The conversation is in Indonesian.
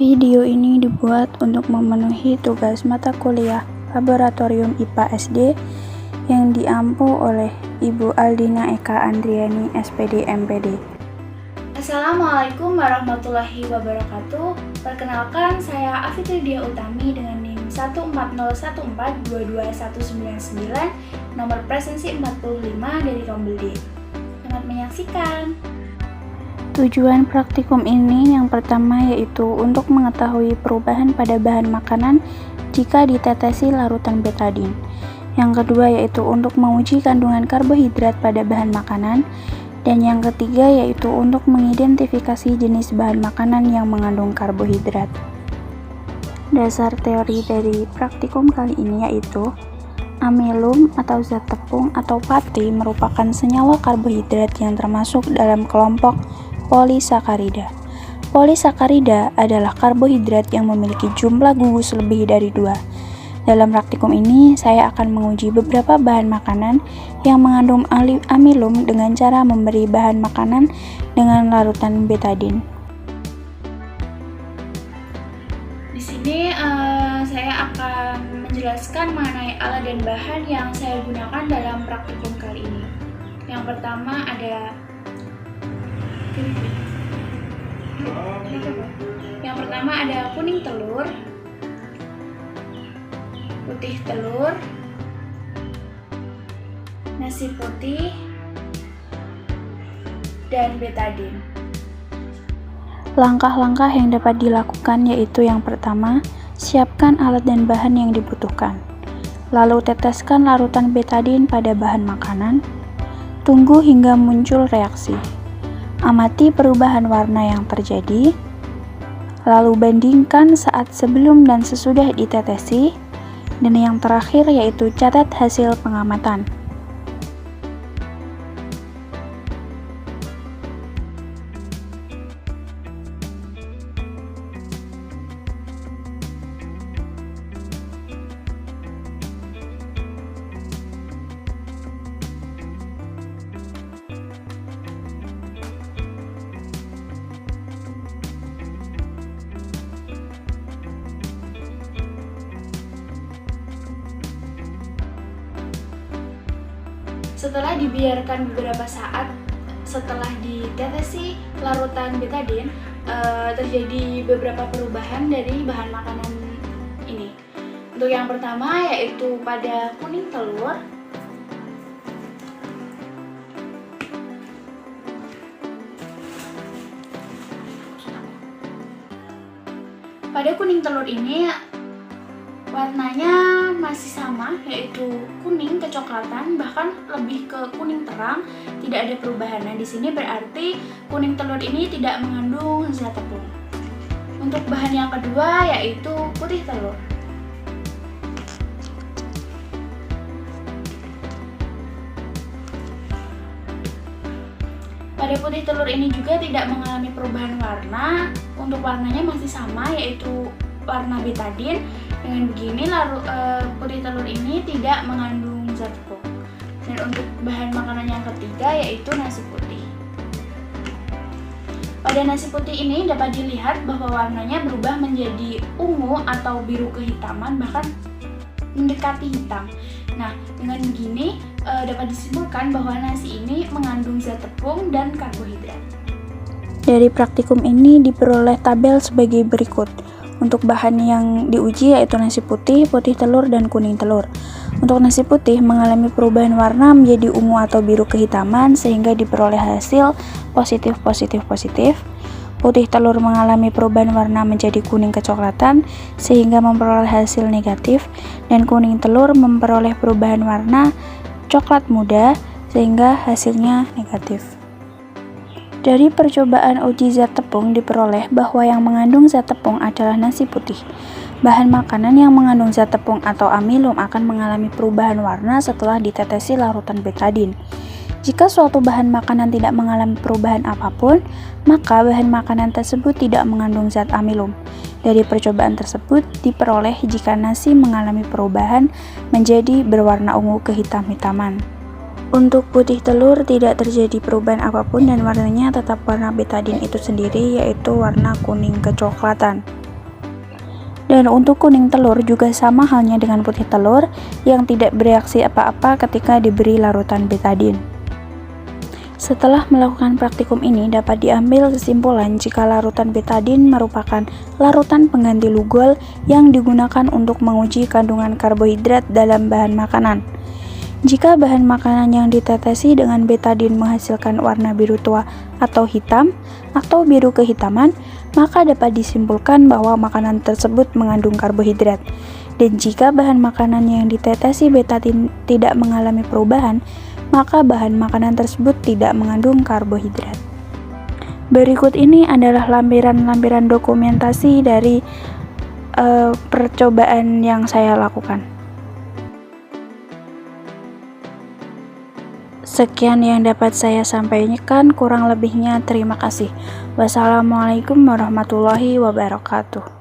Video ini dibuat untuk memenuhi tugas mata kuliah Laboratorium IPA SD yang diampu oleh Ibu Aldina Eka Andriani, SPD MPD. Assalamualaikum warahmatullahi wabarakatuh. Perkenalkan, saya Afitridya Utami dengan NIM 14014221199, nomor presensi 45 dari Rombel D. Selamat menyaksikan. Tujuan praktikum ini yang pertama yaitu untuk mengetahui perubahan pada bahan makanan jika ditetesi larutan betadin. Yang kedua yaitu untuk menguji kandungan karbohidrat pada bahan makanan. Dan yang ketiga yaitu untuk mengidentifikasi jenis bahan makanan yang mengandung karbohidrat. Dasar teori dari praktikum kali ini yaitu amilum atau zat tepung atau pati merupakan senyawa karbohidrat yang termasuk dalam kelompok polisakarida. Polisakarida adalah karbohidrat yang memiliki jumlah gugus lebih dari 2. Dalam praktikum ini, saya akan menguji beberapa bahan makanan yang mengandung amilum dengan cara memberi bahan makanan dengan larutan betadin. Di sini saya akan menjelaskan mengenai alat dan bahan yang saya gunakan dalam praktikum kali ini. Yang pertama ada kuning telur, putih telur, nasi putih, dan betadin. Langkah-langkah yang dapat dilakukan yaitu yang pertama, siapkan alat dan bahan yang dibutuhkan. Lalu teteskan larutan betadin pada bahan makanan. Tunggu hingga muncul reaksi. Amati perubahan warna yang terjadi. Lalu bandingkan saat sebelum dan sesudah ditetesi. Dan yang terakhir yaitu catat hasil pengamatan. Setelah dibiarkan beberapa saat setelah ditetesi larutan betadin, terjadi beberapa perubahan dari bahan makanan ini. Untuk yang pertama yaitu pada kuning telur, ini warnanya masih sama, yaitu kuning kecoklatan, bahkan lebih ke kuning terang, tidak ada perubahan. Nah, di sini berarti kuning telur ini tidak mengandung zat tepung. Untuk bahan yang kedua yaitu putih telur. Pada putih telur ini juga tidak mengalami perubahan warna. Untuk warnanya masih sama, yaitu warna betadin. Dengan begini putih telur ini tidak mengandung zat tepung. Dan untuk bahan makanan yang ketiga yaitu nasi putih. Pada nasi putih ini dapat dilihat bahwa warnanya berubah menjadi ungu atau biru kehitaman, bahkan mendekati hitam. Nah, dengan begini dapat disimpulkan bahwa nasi ini mengandung zat tepung dan karbohidrat. Dari praktikum ini diperoleh tabel sebagai berikut. Untuk bahan yang diuji yaitu nasi putih, putih telur, dan kuning telur. Untuk nasi putih mengalami perubahan warna menjadi ungu atau biru kehitaman sehingga diperoleh hasil positif. Putih telur mengalami perubahan warna menjadi kuning kecoklatan sehingga memperoleh hasil negatif, dan kuning telur memperoleh perubahan warna coklat muda sehingga hasilnya negatif. Dari percobaan uji zat tepung diperoleh bahwa yang mengandung zat tepung adalah nasi putih. Bahan makanan yang mengandung zat tepung atau amilum akan mengalami perubahan warna setelah ditetesi larutan betadin. Jika suatu bahan makanan tidak mengalami perubahan apapun, maka bahan makanan tersebut tidak mengandung zat amilum. Dari percobaan tersebut diperoleh jika nasi mengalami perubahan menjadi berwarna ungu kehitam-hitaman. Untuk putih telur tidak terjadi perubahan apapun dan warnanya tetap warna betadin itu sendiri, yaitu warna kuning kecoklatan. Dan untuk kuning telur juga sama halnya dengan putih telur yang tidak bereaksi apa-apa ketika diberi larutan betadin. Setelah melakukan praktikum ini dapat diambil kesimpulan jika larutan betadin merupakan larutan pengganti lugol yang digunakan untuk menguji kandungan karbohidrat dalam bahan makanan. Jika bahan makanan yang ditetesi dengan betadin menghasilkan warna biru tua atau hitam atau biru kehitaman, maka dapat disimpulkan bahwa makanan tersebut mengandung karbohidrat. Dan jika bahan makanan yang ditetesi betadin tidak mengalami perubahan, maka bahan makanan tersebut tidak mengandung karbohidrat. Berikut ini adalah lampiran-lampiran dokumentasi dari percobaan yang saya lakukan. Sekian yang dapat saya sampaikan, kurang lebihnya terima kasih. Wassalamualaikum warahmatullahi wabarakatuh.